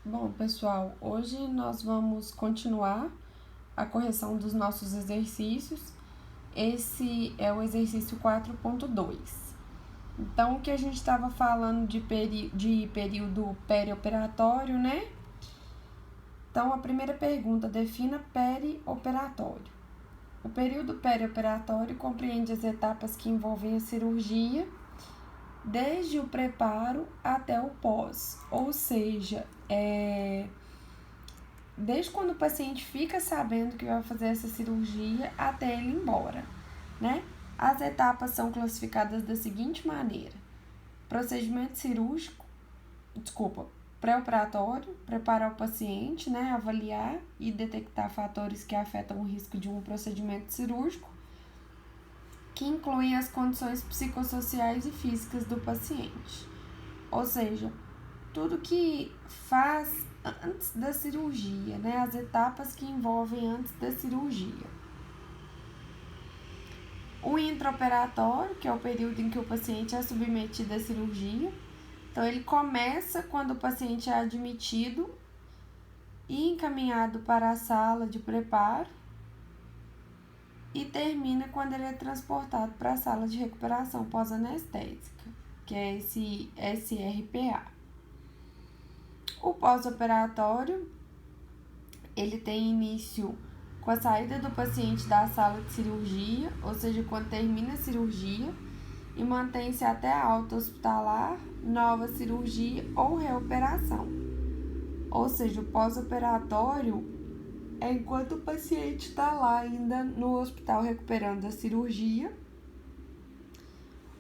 Bom, pessoal, hoje nós vamos continuar a correção dos nossos exercícios. Esse é o exercício 4.2. Então, o que a gente estava falando de período perioperatório, né? Então, a primeira pergunta, defina perioperatório. O período perioperatório compreende as etapas que envolvem a cirurgia, desde o preparo até o pós, ou seja, desde quando o paciente fica sabendo que vai fazer essa cirurgia até ele ir embora, né? As etapas são classificadas da seguinte maneira: procedimento cirúrgico, pré-operatório, preparar o paciente, né? Avaliar e detectar fatores que afetam o risco de um procedimento cirúrgico, que incluem as condições psicossociais e físicas do paciente. Ou seja, tudo que faz antes da cirurgia, né? As etapas que envolvem antes da cirurgia. O intraoperatório, que é o período em que o paciente é submetido à cirurgia. Então, ele começa quando o paciente é admitido e encaminhado para a sala de preparo e termina quando ele é transportado para a sala de recuperação pós-anestésica, que é esse SRPA. O pós-operatório, ele tem início com a saída do paciente da sala de cirurgia, ou seja, quando termina a cirurgia, e mantém-se até a alta hospitalar, nova cirurgia ou reoperação. Ou seja, o pós-operatório é enquanto o paciente está lá ainda no hospital recuperando da cirurgia,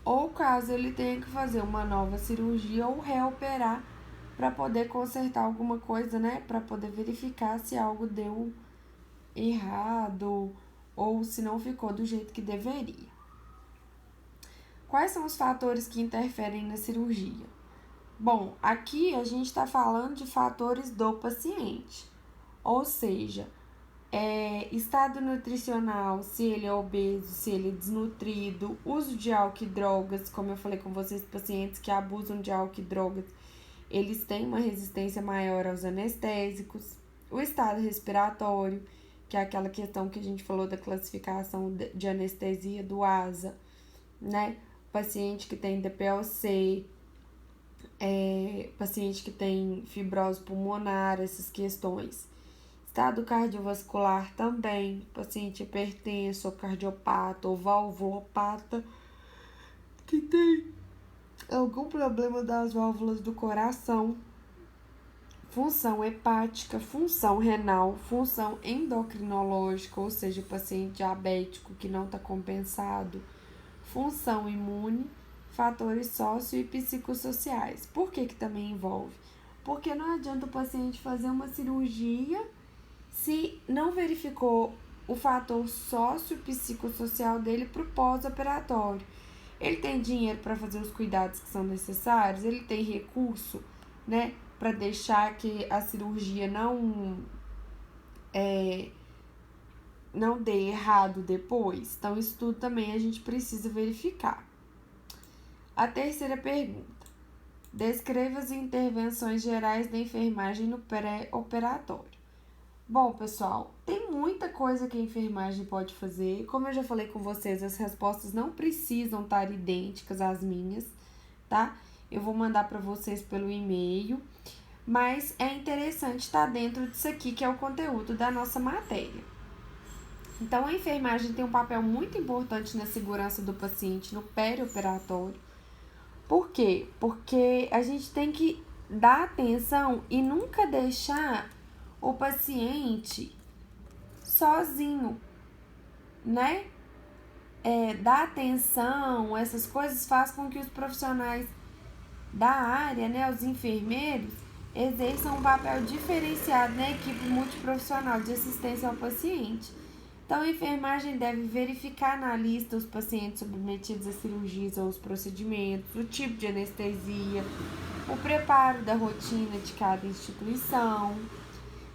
ou caso ele tenha que fazer uma nova cirurgia ou reoperar para poder consertar alguma coisa, né? Para poder verificar se algo deu errado ou se não ficou do jeito que deveria. Quais são os fatores que interferem na cirurgia? Bom, aqui a gente está falando de fatores do paciente, ou seja, estado nutricional, se ele é obeso, se ele é desnutrido, uso de álcool e drogas, como eu falei com vocês, pacientes que abusam de álcool e drogas, eles têm uma resistência maior aos anestésicos, o estado respiratório, que é aquela questão que a gente falou da classificação de anestesia do ASA, né? Paciente que tem DPOC, paciente que tem fibrose pulmonar, essas questões. Estado cardiovascular também, paciente hipertenso, ou cardiopata, ou valvulopata, que tem algum problema das válvulas do coração, função hepática, função renal, função endocrinológica, ou seja, o paciente diabético que não está compensado, função imune, fatores sócio e psicossociais. Por que também envolve? Porque não adianta o paciente fazer uma cirurgia se não verificou o fator sócio-psicossocial dele para o pós-operatório. Ele tem dinheiro para fazer os cuidados que são necessários, ele tem recurso, né, para deixar que a cirurgia não dê errado depois. Então, isso tudo também a gente precisa verificar. A terceira pergunta: descreva as intervenções gerais da enfermagem no pré-operatório. Bom, pessoal, tem muita coisa que a enfermagem pode fazer. Como eu já falei com vocês, as respostas não precisam estar idênticas às minhas, tá? Eu vou mandar para vocês pelo e-mail, mas é interessante estar dentro disso aqui, que é o conteúdo da nossa matéria. Então, a enfermagem tem um papel muito importante na segurança do paciente no perioperatório. Por quê? Porque a gente tem que dar atenção e nunca deixar o paciente sozinho, né? Dar atenção, essas coisas faz com que os profissionais da área, né, os enfermeiros, exerçam um papel diferenciado na equipe multiprofissional de assistência ao paciente. Então, a enfermagem deve verificar na lista os pacientes submetidos a cirurgias ou os procedimentos, o tipo de anestesia, o preparo da rotina de cada instituição,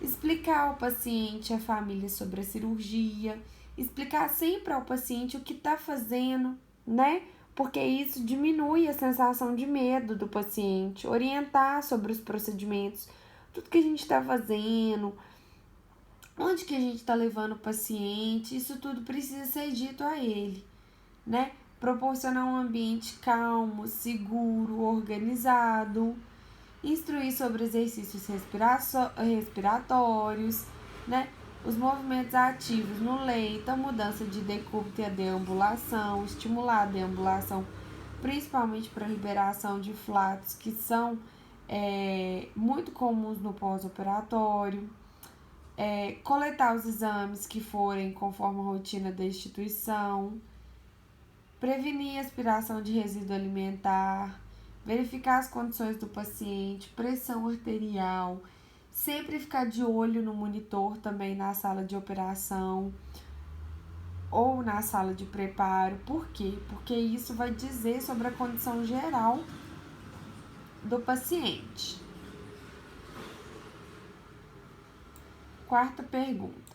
explicar ao paciente e à família sobre a cirurgia, explicar sempre ao paciente o que está fazendo, né? Porque isso diminui a sensação de medo do paciente, orientar sobre os procedimentos, tudo que a gente está fazendo, onde que a gente está levando o paciente, isso tudo precisa ser dito a ele, né? Proporcionar um ambiente calmo, seguro, organizado, instruir sobre exercícios respiratórios, né? Os movimentos ativos no leito, a mudança de decúbito e a deambulação, estimular a deambulação, principalmente para a liberação de flatos que são muito comuns no pós-operatório, coletar os exames que forem conforme a rotina da instituição, prevenir a aspiração de resíduo alimentar, verificar as condições do paciente, pressão arterial, sempre ficar de olho no monitor também na sala de operação ou na sala de preparo. Por quê? Porque isso vai dizer sobre a condição geral do paciente. Quarta pergunta.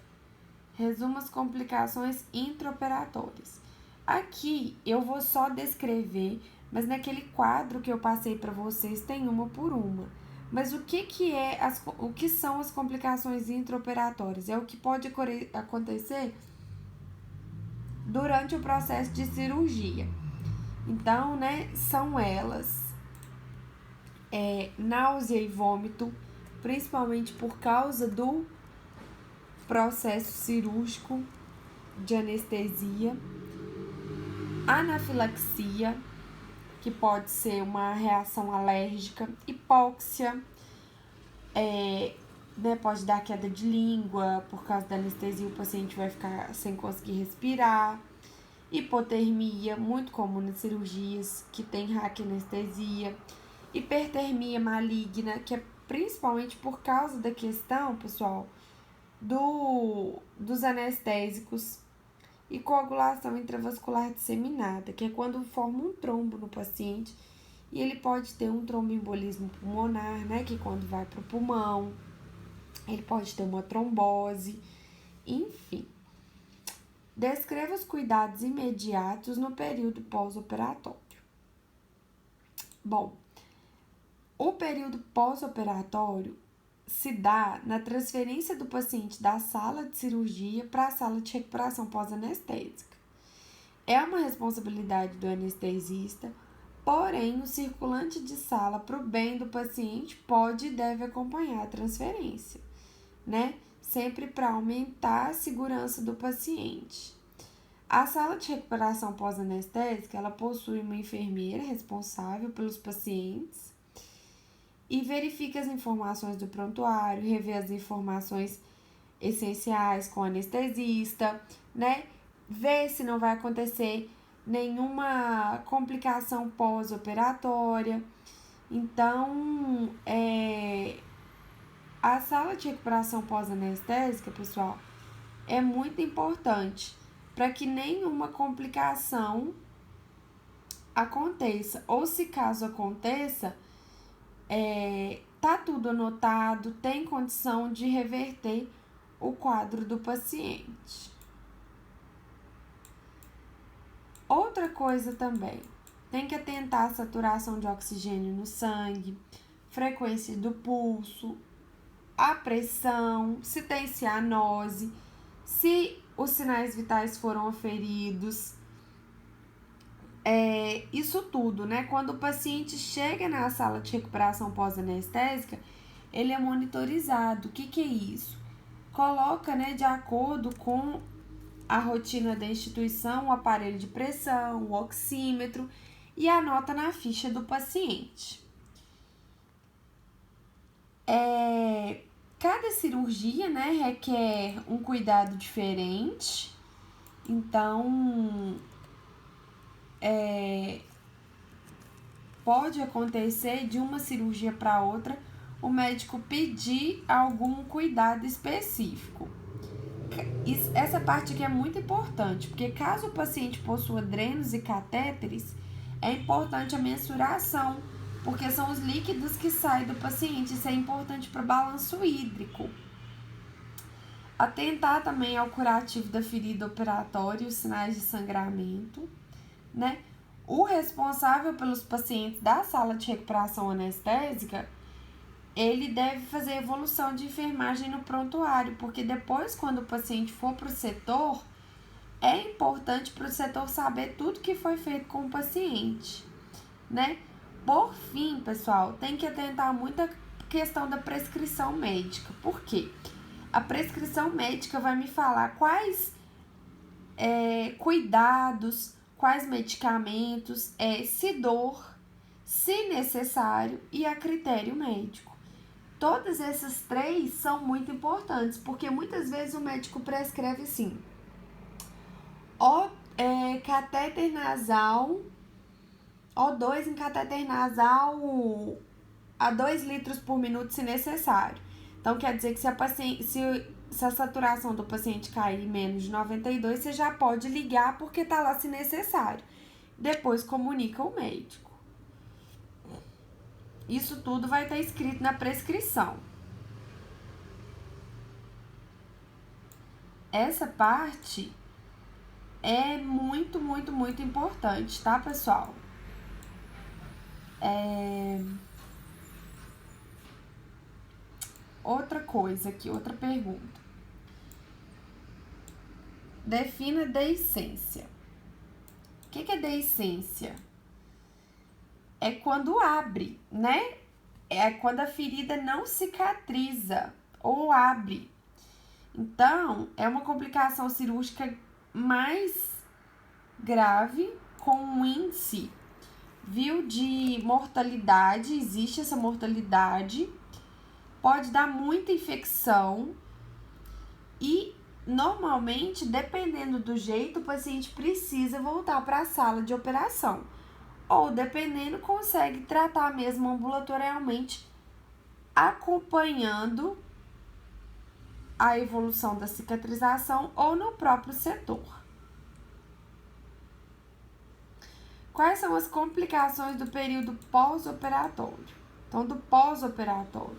Resuma as complicações intraoperatórias. Aqui eu vou só descrever, mas naquele quadro que eu passei para vocês tem uma por uma. Mas o que são as complicações intraoperatórias? É o que pode acontecer durante o processo de cirurgia. Então, né, são elas náusea e vômito, principalmente por causa do processo cirúrgico de anestesia, anafilaxia, que pode ser uma reação alérgica, hipóxia, pode dar queda de língua, por causa da anestesia o paciente vai ficar sem conseguir respirar, hipotermia, muito comum nas cirurgias que tem raquianestesia, hipertermia maligna, que é principalmente por causa da questão, pessoal, dos anestésicos, e coagulação intravascular disseminada, que é quando forma um trombo no paciente e ele pode ter um tromboembolismo pulmonar, né, que quando vai para o pulmão, ele pode ter uma trombose, enfim. Descreva os cuidados imediatos no período pós-operatório. Bom, o período pós-operatório se dá na transferência do paciente da sala de cirurgia para a sala de recuperação pós-anestésica. É uma responsabilidade do anestesista, porém o circulante de sala para o bem do paciente pode e deve acompanhar a transferência, né? Sempre para aumentar a segurança do paciente. A sala de recuperação pós-anestésica, ela possui uma enfermeira responsável pelos pacientes e verifica as informações do prontuário, revê as informações essenciais com o anestesista, né? Vê se não vai acontecer nenhuma complicação pós-operatória. Então, a sala de recuperação pós-anestésica, pessoal, é muito importante para que nenhuma complicação aconteça. Ou se caso aconteça, tá tudo anotado, tem condição de reverter o quadro do paciente. Outra coisa também, tem que atentar à saturação de oxigênio no sangue, frequência do pulso, a pressão, se tem cianose, se os sinais vitais foram aferidos. Isso tudo, né? Quando o paciente chega na sala de recuperação pós-anestésica, ele é monitorizado. O que é isso? Coloca, né, de acordo com a rotina da instituição, o aparelho de pressão, o oxímetro e anota na ficha do paciente. Cada cirurgia, né, requer um cuidado diferente. Então, pode acontecer de uma cirurgia para outra o médico pedir algum cuidado específico. Essa parte aqui é muito importante, porque caso o paciente possua drenos e catéteres, é importante a mensuração, porque são os líquidos que saem do paciente. Isso é importante para o balanço hídrico. Atentar também ao curativo da ferida operatória e os sinais de sangramento, né? O responsável pelos pacientes da sala de recuperação anestésica, ele deve fazer evolução de enfermagem no prontuário, porque depois, quando o paciente for para o setor, é importante para o setor saber tudo que foi feito com o paciente, né? Por fim, pessoal, tem que atentar muito a questão da prescrição médica. Por quê? A prescrição médica vai me falar quais cuidados, quais medicamentos, se dor, se necessário e a critério médico. Todas essas três são muito importantes, porque muitas vezes o médico prescreve assim, catéter nasal, O2 em catéter nasal a 2 litros por minuto se necessário. Então, quer dizer que se a saturação do paciente cair menos de 92, você já pode ligar porque tá lá se necessário. Depois comunica o médico. Isso tudo vai estar escrito na prescrição. Essa parte é muito, muito, muito importante, tá, pessoal? Outra coisa aqui, outra pergunta. Defina deiscência. O que é deiscência? É quando abre, né? É quando a ferida não cicatriza ou abre. Então, é uma complicação cirúrgica mais grave com um índice, de mortalidade, existe essa mortalidade, pode dar muita infecção e, normalmente, dependendo do jeito, o paciente precisa voltar para a sala de operação. Ou, dependendo, consegue tratar mesmo ambulatorialmente, acompanhando a evolução da cicatrização ou no próprio setor. Quais são as complicações do período pós-operatório? Então, do pós-operatório.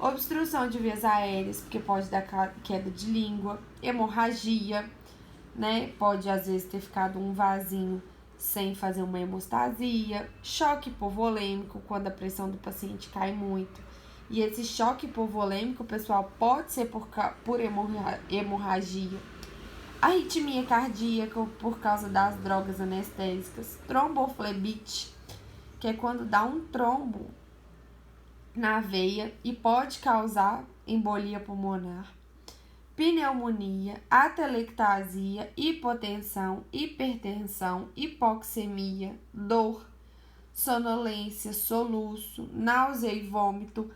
Obstrução de vias aéreas, porque pode dar queda de língua, hemorragia, né? Pode, às vezes, ter ficado um vasinho sem fazer uma hemostasia, choque hipovolêmico, quando a pressão do paciente cai muito. E esse choque hipovolêmico, pessoal, pode ser por hemorragia, arritmia cardíaca por causa das drogas anestésicas, tromboflebite, que é quando dá um trombo na veia e pode causar embolia pulmonar, pneumonia, atelectasia, hipotensão, hipertensão, hipoxemia, dor, sonolência, soluço, náusea e vômito.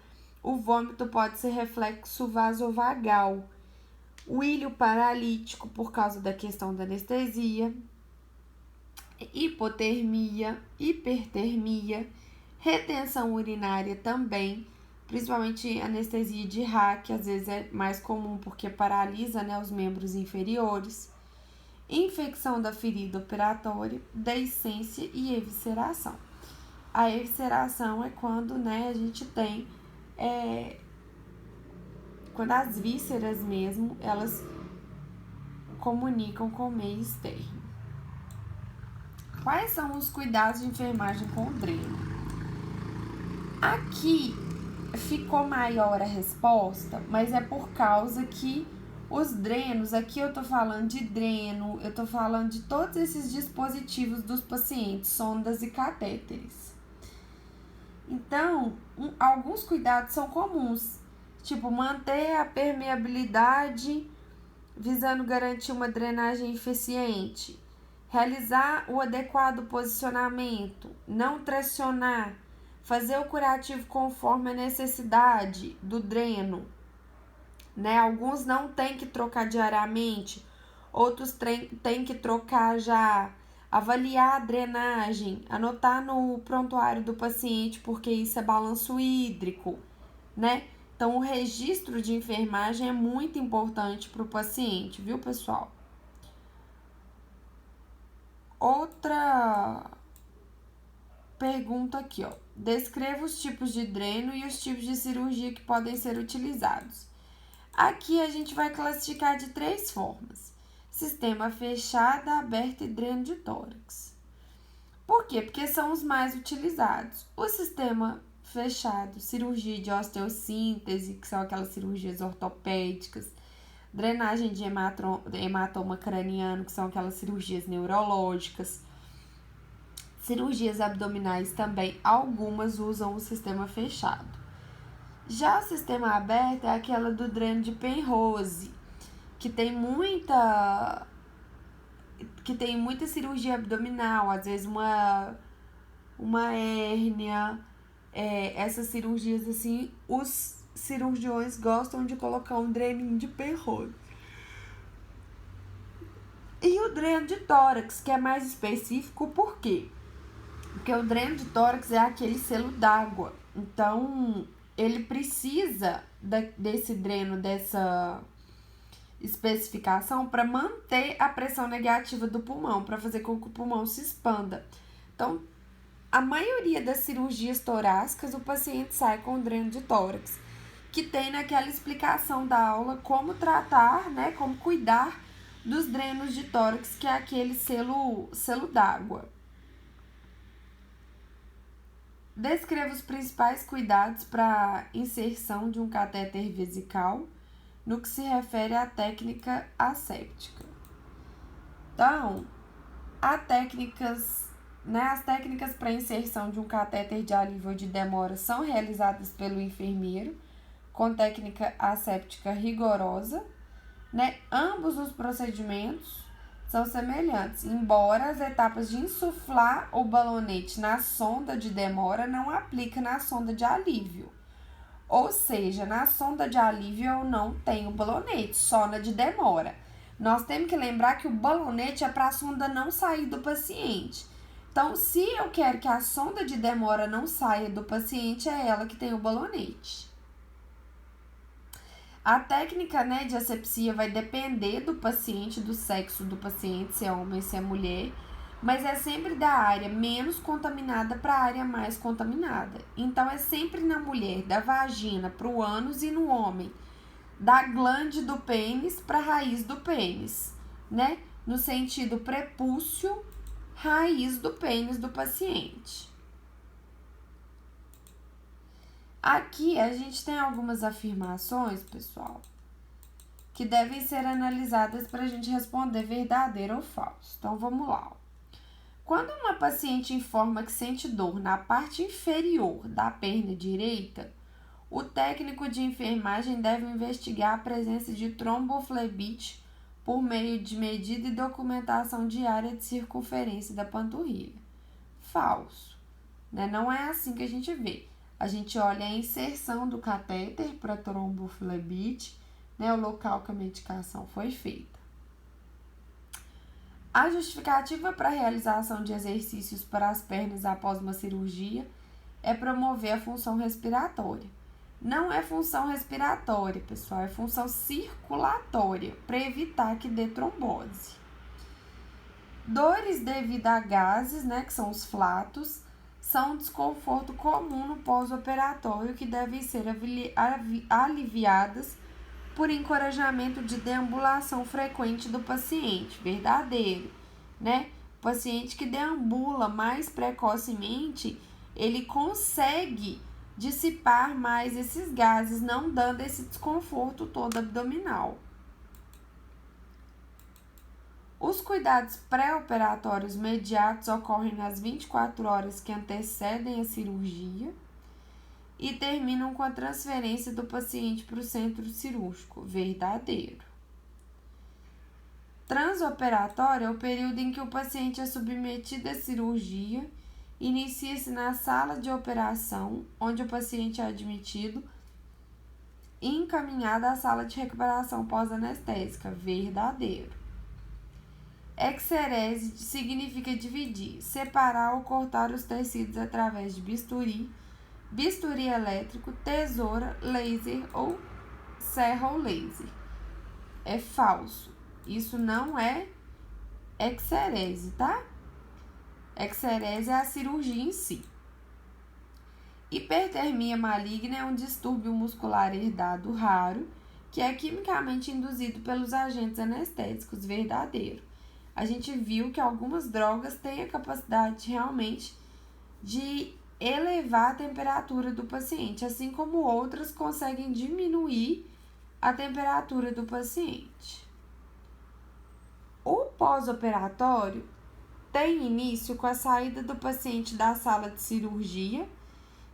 O vômito pode ser reflexo vasovagal, o ilho paralítico por causa da questão da anestesia, hipotermia, hipertermia, retenção urinária também, principalmente anestesia de Ra, que às vezes é mais comum porque paralisa, né, os membros inferiores, infecção da ferida operatória, deiscência e evisceração. A evisceração é quando, né, a gente tem quando as vísceras mesmo, elas comunicam com o meio externo. Quais são os cuidados de enfermagem com o dreno? Aqui ficou maior a resposta, mas é por causa que os drenos, aqui eu tô falando de dreno, eu tô falando de todos esses dispositivos dos pacientes, sondas e catéteres. Então, alguns cuidados são comuns, tipo manter a permeabilidade visando garantir uma drenagem eficiente, realizar o adequado posicionamento, não tracionar, fazer o curativo conforme a necessidade do dreno, né? Alguns não tem que trocar diariamente, outros tem que trocar já. Avaliar a drenagem, anotar no prontuário do paciente, porque isso é balanço hídrico, né? Então, o registro de enfermagem é muito importante para o paciente, viu, pessoal? Outra pergunta aqui, ó. Descreva os tipos de dreno e os tipos de cirurgia que podem ser utilizados. Aqui a gente vai classificar de 3 formas. Sistema fechado, aberto e dreno de tórax. Por quê? Porque são os mais utilizados. O sistema fechado, cirurgia de osteossíntese, que são aquelas cirurgias ortopédicas, drenagem de hematoma craniano, que são aquelas cirurgias neurológicas, cirurgias abdominais também, algumas usam o sistema fechado. Já o sistema aberto é aquela do dreno de Penrose, que tem muita cirurgia abdominal, às vezes uma hérnia, essas cirurgias assim, os cirurgiões gostam de colocar um dreninho de Penrose. E o dreno de tórax, que é mais específico, por quê? Porque o dreno de tórax é aquele selo d'água, então ele precisa desse dreno, dessa especificação para manter a pressão negativa do pulmão, para fazer com que o pulmão se expanda. Então, a maioria das cirurgias torácicas, o paciente sai com dreno de tórax, que tem naquela explicação da aula como tratar, né, como cuidar dos drenos de tórax, que é aquele selo d'água. Descreva os principais cuidados para inserção de um catéter vesical no que se refere à técnica asséptica. Então, as técnicas para inserção de um catéter de alívio ou de demora são realizadas pelo enfermeiro, com técnica asséptica rigorosa, né? Ambos os procedimentos são semelhantes, embora as etapas de insuflar o balonete na sonda de demora não apliquem na sonda de alívio. Ou seja, na sonda de alívio eu não tenho balonete, só na de demora. Nós temos que lembrar que o balonete é para a sonda não sair do paciente. Então, se eu quero que a sonda de demora não saia do paciente, é ela que tem o balonete. A técnica, né, de asepsia vai depender do paciente, do sexo do paciente, se é homem, se é mulher, mas é sempre da área menos contaminada para a área mais contaminada. Então, é sempre na mulher, da vagina para o ânus, e no homem, da glande do pênis para a raiz do pênis, né? No sentido prepúcio, raiz do pênis do paciente. Aqui a gente tem algumas afirmações, pessoal, que devem ser analisadas para a gente responder verdadeiro ou falso. Então, vamos lá. Quando uma paciente informa que sente dor na parte inferior da perna direita, o técnico de enfermagem deve investigar a presença de tromboflebite por meio de medida e documentação diária de circunferência da panturrilha. Falso, né? Não é assim que a gente vê. A gente olha a inserção do catéter para tromboflebite, né, o local que a medicação foi feita. A justificativa para a realização de exercícios para as pernas após uma cirurgia é promover a função respiratória. Não é função respiratória, pessoal, é função circulatória, para evitar que dê trombose. Dores devido a gases, né, que são os flatos, são um desconforto comum no pós-operatório que devem ser aliviadas por encorajamento de deambulação frequente do paciente, verdadeiro, né? O paciente que deambula mais precocemente, ele consegue dissipar mais esses gases, não dando esse desconforto todo abdominal. Os cuidados pré-operatórios imediatos ocorrem nas 24 horas que antecedem a cirurgia e terminam com a transferência do paciente para o centro cirúrgico, verdadeiro. Transoperatório é o período em que o paciente é submetido à cirurgia, inicia-se na sala de operação, onde o paciente é admitido, e encaminhado à sala de recuperação pós-anestésica, verdadeiro. Exerese significa dividir, separar ou cortar os tecidos através de bisturi elétrico, tesoura, laser ou serra ou laser. É falso. Isso não é exerese, tá? Exerese é a cirurgia em si. Hipertermia maligna é um distúrbio muscular herdado raro que é quimicamente induzido pelos agentes anestésicos, verdadeiro. A gente viu que algumas drogas têm a capacidade realmente de elevar a temperatura do paciente, assim como outras conseguem diminuir a temperatura do paciente. O pós-operatório tem início com a saída do paciente da sala de cirurgia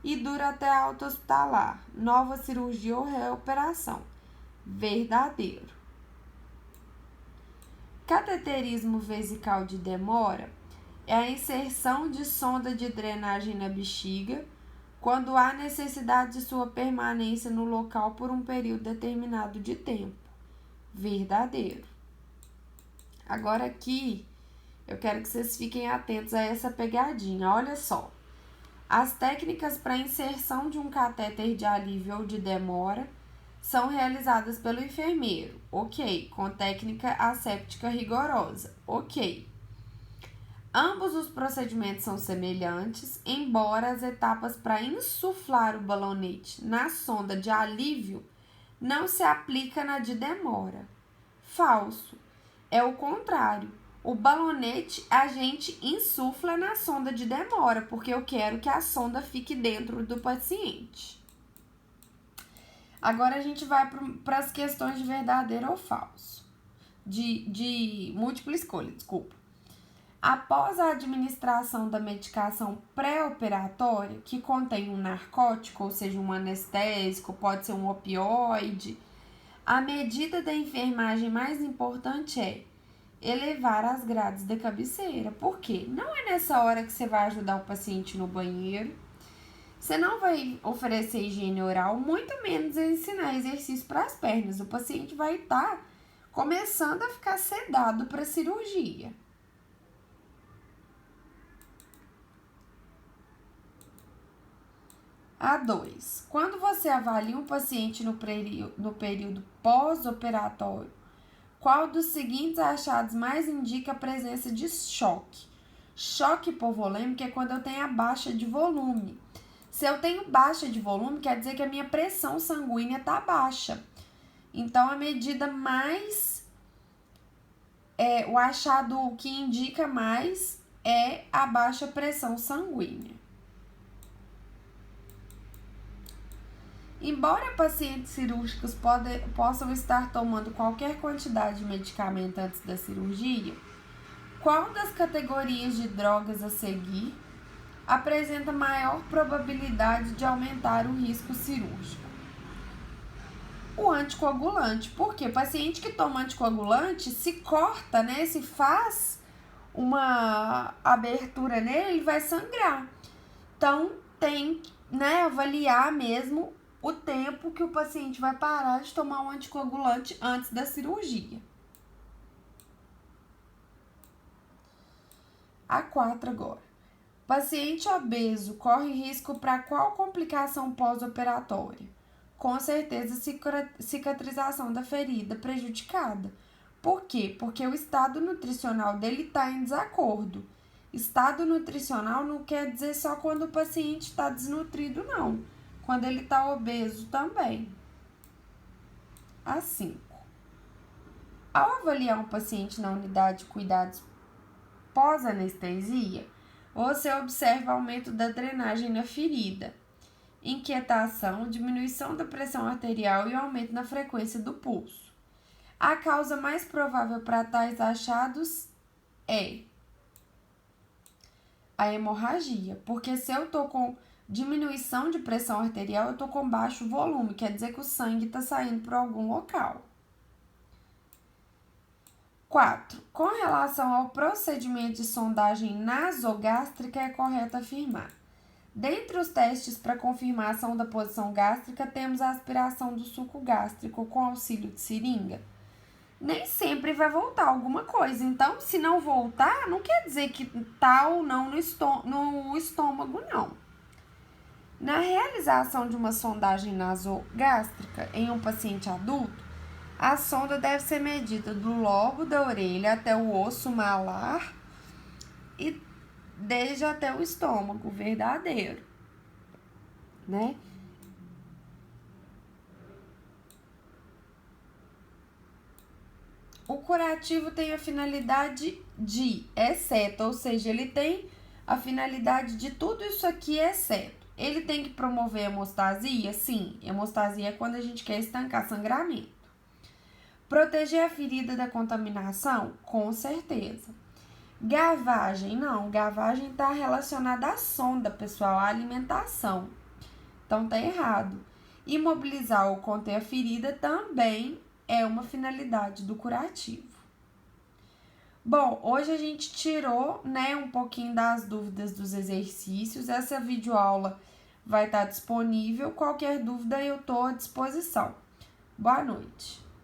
e dura até a alta hospitalar, nova cirurgia ou reoperação. Verdadeiro. Cateterismo vesical de demora é a inserção de sonda de drenagem na bexiga quando há necessidade de sua permanência no local por um período determinado de tempo. Verdadeiro. Agora aqui, eu quero que vocês fiquem atentos a essa pegadinha. Olha só. As técnicas para inserção de um catéter de alívio ou de demora são realizadas pelo enfermeiro. Ok. Com técnica asséptica rigorosa. Ok. Ambos os procedimentos são semelhantes, embora as etapas para insuflar o balonete na sonda de alívio não se aplica na de demora. Falso. É o contrário. O balonete a gente insufla na sonda de demora, porque eu quero que a sonda fique dentro do paciente. Agora a gente vai para as questões de verdadeiro ou falso. De múltipla escolha, desculpa. Após a administração da medicação pré-operatória, que contém um narcótico, ou seja, um anestésico, pode ser um opioide, a medida da enfermagem mais importante é elevar as grades da cabeceira. Por quê? Não é nessa hora que você vai ajudar o paciente no banheiro, você não vai oferecer higiene oral, muito menos ensinar exercício para as pernas. O paciente vai estar começando a ficar sedado para a cirurgia. A2. Quando você avalia um paciente no período pós-operatório, qual dos seguintes achados mais indica a presença de choque? Choque hipovolêmico é quando eu tenho a baixa de volume. Se eu tenho baixa de volume, quer dizer que a minha pressão sanguínea está baixa. Então, a medida mais... o achado que indica mais é a baixa pressão sanguínea. Embora pacientes cirúrgicos possam estar tomando qualquer quantidade de medicamento antes da cirurgia, qual das categorias de drogas a seguir apresenta maior probabilidade de aumentar o risco cirúrgico? O anticoagulante. Por quê? O paciente que toma anticoagulante, se corta, né? Se faz uma abertura nele, ele vai sangrar. Então, tem, né, avaliar mesmo o tempo que o paciente vai parar de tomar um anticoagulante antes da cirurgia. A4 agora. Paciente obeso corre risco para qual complicação pós-operatória? Com certeza, cicatrização da ferida prejudicada. Por quê? Porque o estado nutricional dele está em desacordo. Estado nutricional não quer dizer só quando o paciente está desnutrido, não. Quando ele está obeso também. A5. Ao avaliar um paciente na unidade de cuidados pós-anestesia, você observa aumento da drenagem na ferida, inquietação, diminuição da pressão arterial e aumento na frequência do pulso. A causa mais provável para tais achados é a hemorragia, porque se eu tô com diminuição de pressão arterial, eu tô com baixo volume, quer dizer que o sangue está saindo por algum local. 4. Com relação ao procedimento de sondagem nasogástrica, é correto afirmar: dentre os testes para confirmação da posição gástrica, temos a aspiração do suco gástrico com auxílio de seringa. Nem sempre vai voltar alguma coisa, então se não voltar, não quer dizer que tá ou não no estômago, não. Na realização de uma sondagem nasogástrica em um paciente adulto, a sonda deve ser medida do lobo da orelha até o osso malar e desde até o estômago, verdadeiro, né? O curativo tem a finalidade de, exceto, ou seja, ele tem a finalidade de tudo isso aqui é certo. Ele tem que promover hemostasia? Sim, hemostasia é quando a gente quer estancar sangramento. Proteger a ferida da contaminação? Com certeza. Gavagem? Não, gavagem está relacionada à sonda, pessoal, à alimentação. Então tá errado. Imobilizar ou conter a ferida também é uma finalidade do curativo. Bom, hoje a gente tirou, um pouquinho das dúvidas dos exercícios. Essa videoaula vai estar disponível. Qualquer dúvida eu estou à disposição. Boa noite.